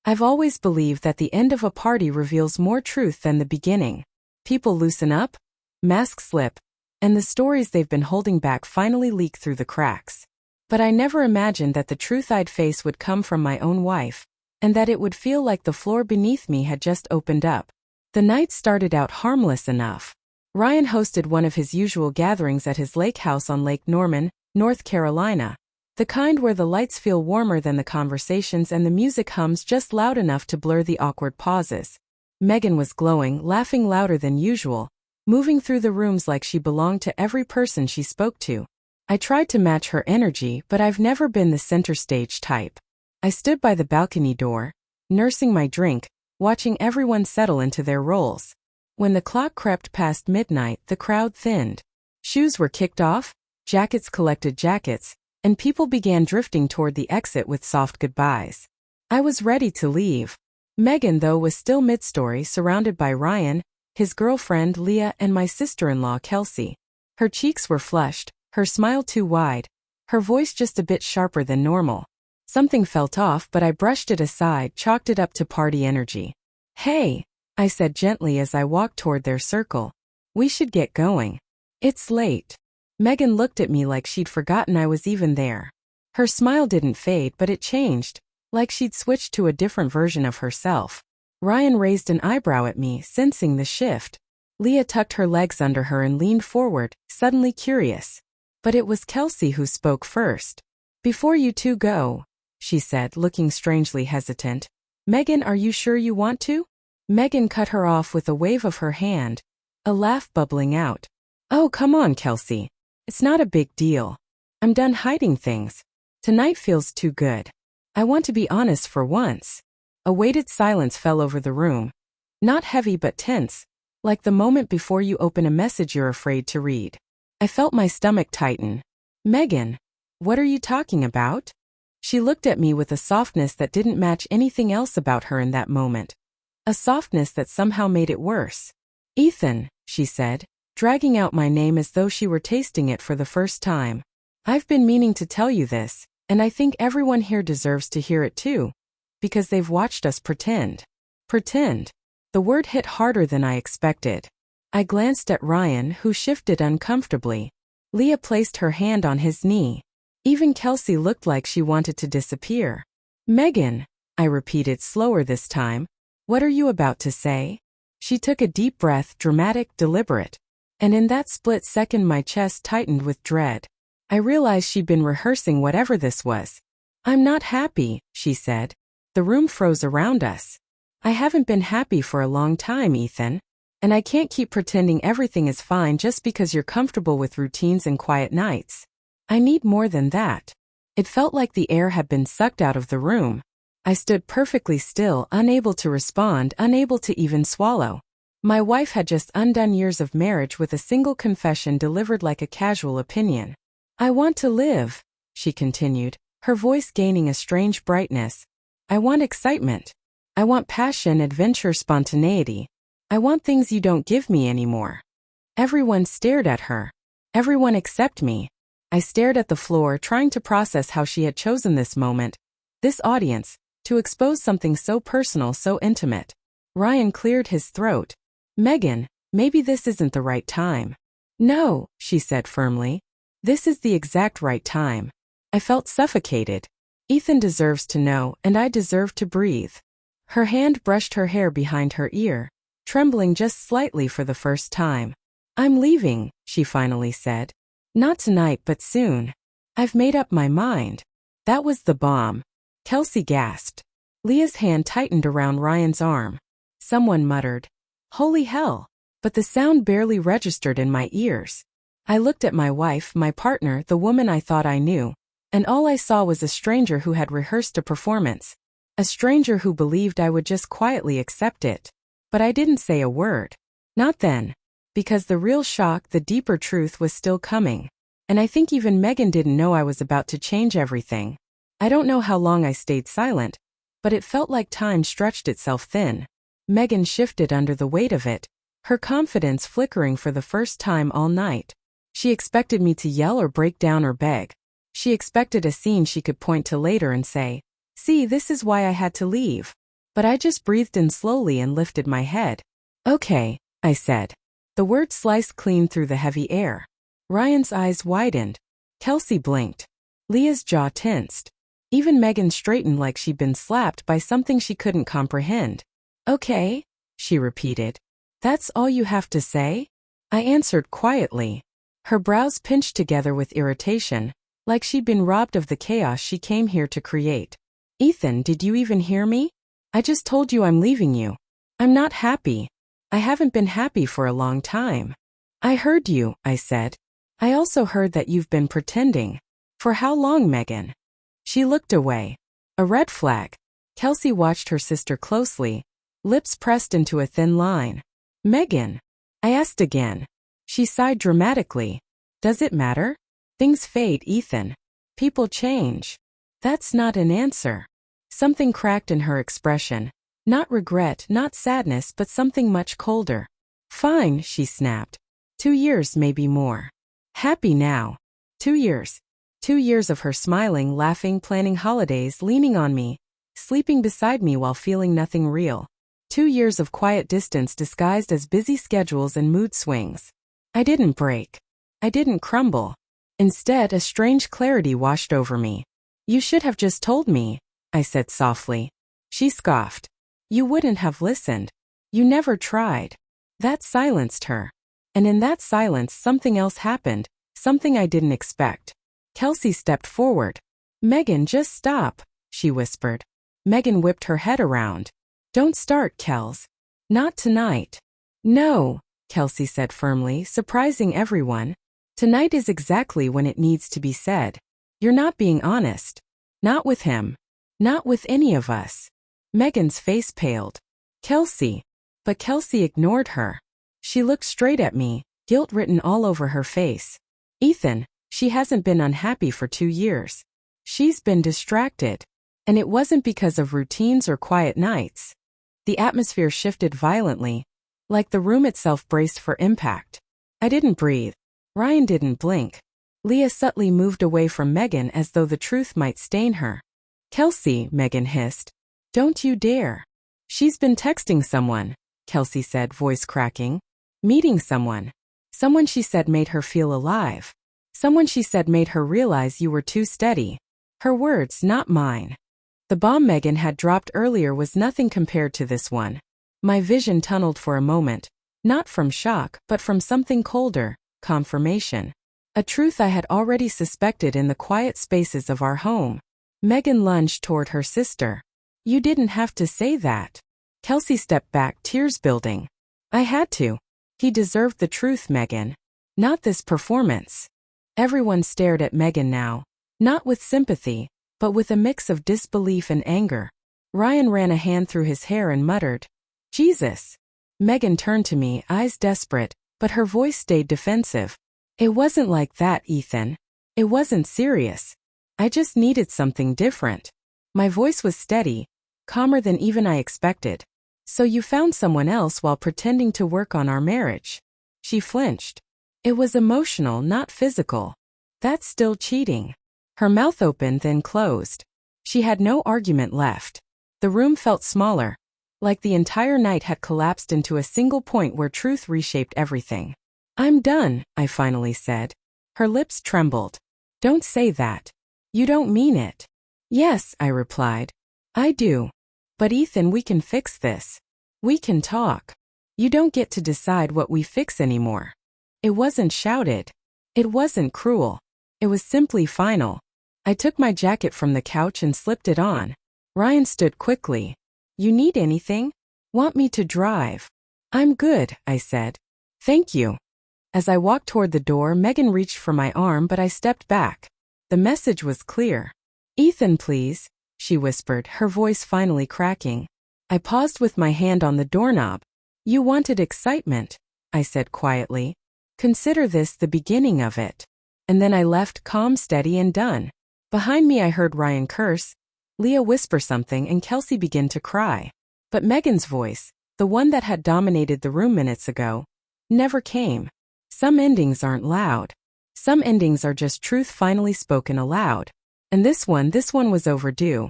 I've always believed that the end of a party reveals more truth than the beginning. People loosen up, masks slip, and the stories they've been holding back finally leak through the cracks. But I never imagined that the truth I'd face would come from my own wife, and that it would feel like the floor beneath me had just opened up. The night started out harmless enough. Ryan hosted one of his usual gatherings at his lake house on Lake Norman, North Carolina. The kind where the lights feel warmer than the conversations and the music hums just loud enough to blur the awkward pauses. Megan was glowing, laughing louder than usual, moving through the rooms like she belonged to every person she spoke to. I tried to match her energy, but I've never been the center stage type. I stood by the balcony door, nursing my drink, watching everyone settle into their roles. When the clock crept past midnight, the crowd thinned. Shoes were kicked off, jackets collected jackets, and people began drifting toward the exit with soft goodbyes. I was ready to leave. Megan, though, was still mid-story, surrounded by Ryan, his girlfriend Leah, and my sister-in-law Kelsey. Her cheeks were flushed, her smile too wide, her voice just a bit sharper than normal. Something felt off, but I brushed it aside, chalked it up to party energy. "Hey," I said gently as I walked toward their circle. "We should get going. It's late." Megan looked at me like she'd forgotten I was even there. Her smile didn't fade, but it changed, like she'd switched to a different version of herself. Ryan raised an eyebrow at me, sensing the shift. Leah tucked her legs under her and leaned forward, suddenly curious. But it was Kelsey who spoke first. "Before you two go," she said, looking strangely hesitant. "Megan, are you sure you want to?" Megan cut her off with a wave of her hand, a laugh bubbling out. "Oh, come on, Kelsey. It's not a big deal. I'm done hiding things. Tonight feels too good. I want to be honest for once." A weighted silence fell over the room. Not heavy but tense, like the moment before you open a message you're afraid to read. I felt my stomach tighten. "Megan, what are you talking about?" She looked at me with a softness that didn't match anything else about her in that moment. A softness that somehow made it worse. "Ethan," she said, dragging out my name as though she were tasting it for the first time. "I've been meaning to tell you this, and I think everyone here deserves to hear it too, because they've watched us pretend." Pretend. The word hit harder than I expected. I glanced at Ryan, who shifted uncomfortably. Leah placed her hand on his knee. Even Kelsey looked like she wanted to disappear. "Megan," I repeated slower this time, "what are you about to say?" She took a deep breath, dramatic, deliberate. And in that split second my chest tightened with dread. I realized she'd been rehearsing whatever this was. "I'm not happy," she said. The room froze around us. "I haven't been happy for a long time, Ethan. And I can't keep pretending everything is fine just because you're comfortable with routines and quiet nights. I need more than that." It felt like the air had been sucked out of the room. I stood perfectly still, unable to respond, unable to even swallow. My wife had just undone years of marriage with a single confession delivered like a casual opinion. "I want to live," she continued, her voice gaining a strange brightness. "I want excitement. I want passion, adventure, spontaneity. I want things you don't give me anymore." Everyone stared at her. Everyone except me. I stared at the floor, trying to process how she had chosen this moment, this audience, to expose something so personal, so intimate. Ryan cleared his throat. "Megan, maybe this isn't the right time." "No," she said firmly. "This is the exact right time." I felt suffocated. Ethan deserves to know, and I deserve to breathe. Her hand brushed her hair behind her ear, trembling just slightly for the first time. "I'm leaving," she finally said. "Not tonight, but soon. I've made up my mind." That was the bomb. Kelsey gasped. Leah's hand tightened around Ryan's arm. Someone muttered, "Holy hell," but the sound barely registered in my ears. I looked at my wife, my partner, the woman I thought I knew, and all I saw was a stranger who had rehearsed a performance. A stranger who believed I would just quietly accept it. But I didn't say a word. Not then. Because the real shock, the deeper truth was still coming. And I think even Megan didn't know I was about to change everything. I don't know how long I stayed silent, but it felt like time stretched itself thin. Megan shifted under the weight of it, her confidence flickering for the first time all night. She expected me to yell or break down or beg. She expected a scene she could point to later and say, "See, this is why I had to leave." But I just breathed in slowly and lifted my head. Okay, I said. The word sliced clean through the heavy air. Ryan's eyes widened. Kelsey blinked. Leah's jaw tensed. Even Megan straightened like she'd been slapped by something she couldn't comprehend. Okay, she repeated. That's all you have to say? I answered quietly. Her brows pinched together with irritation, like she'd been robbed of the chaos she came here to create. Ethan, did you even hear me? I just told you I'm leaving you. I'm not happy. I haven't been happy for a long time. I heard you, I said. I also heard that you've been pretending. For how long, Megan? She looked away. A red flag. Kelsey watched her sister closely, lips pressed into a thin line. Megan? I asked again. She sighed dramatically. Does it matter? Things fade, Ethan. People change. That's not an answer. Something cracked in her expression. Not regret, not sadness, but something much colder. Fine, she snapped. 2 years, maybe more. Happy now. 2 years. 2 years of her smiling, laughing, planning holidays, leaning on me, sleeping beside me while feeling nothing real. 2 years of quiet distance disguised as busy schedules and mood swings. I didn't break. I didn't crumble. Instead, a strange clarity washed over me. You should have just told me, I said softly. She scoffed. You wouldn't have listened. You never tried. That silenced her. And in that silence something else happened, something I didn't expect. Kelsey stepped forward. Megan, just stop, she whispered. Megan whipped her head around. Don't start, Kels. Not tonight. No, Kelsey said firmly, surprising everyone. Tonight is exactly when it needs to be said. You're not being honest. Not with him. Not with any of us. Megan's face paled. Kelsey. But Kelsey ignored her. She looked straight at me, guilt written all over her face. Ethan, she hasn't been unhappy for 2 years. She's been distracted. And it wasn't because of routines or quiet nights. The atmosphere shifted violently, like the room itself braced for impact. I didn't breathe. Ryan didn't blink. Leah subtly moved away from Megan as though the truth might stain her. Kelsey, Megan hissed. Don't you dare. She's been texting someone, Kelsey said, voice cracking. Meeting someone. Someone she said made her feel alive. Someone she said made her realize you were too steady. Her words, not mine. The bomb Megan had dropped earlier was nothing compared to this one. My vision tunneled for a moment, not from shock, but from something colder, confirmation. A truth I had already suspected in the quiet spaces of our home. Megan lunged toward her sister. You didn't have to say that. Kelsey stepped back, tears building. I had to. He deserved the truth, Megan. Not this performance. Everyone stared at Megan now, not with sympathy, but with a mix of disbelief and anger. Ryan ran a hand through his hair and muttered, Jesus. Megan turned to me, eyes desperate, but her voice stayed defensive. It wasn't like that, Ethan. It wasn't serious. I just needed something different. My voice was steady, calmer than even I expected. So you found someone else while pretending to work on our marriage. She flinched. It was emotional, not physical. That's still cheating. Her mouth opened then closed. She had no argument left. The room felt smaller, like the entire night had collapsed into a single point where truth reshaped everything. I'm done, I finally said. Her lips trembled. Don't say that. You don't mean it. Yes, I replied. I do. But Ethan, we can fix this. We can talk. You don't get to decide what we fix anymore. It wasn't shouted. It wasn't cruel. It was simply final. I took my jacket from the couch and slipped it on. Ryan stood quickly. You need anything? Want me to drive? I'm good, I said. Thank you. As I walked toward the door, Megan reached for my arm, but I stepped back. The message was clear. Ethan, please, she whispered, her voice finally cracking. I paused with my hand on the doorknob. You wanted excitement, I said quietly. Consider this the beginning of it. And then I left, calm, steady, and done. Behind me I heard Ryan curse, Leah whisper something, and Kelsey begin to cry. But Megan's voice, the one that had dominated the room minutes ago, never came. Some endings aren't loud. Some endings are just truth finally spoken aloud. And this one was overdue.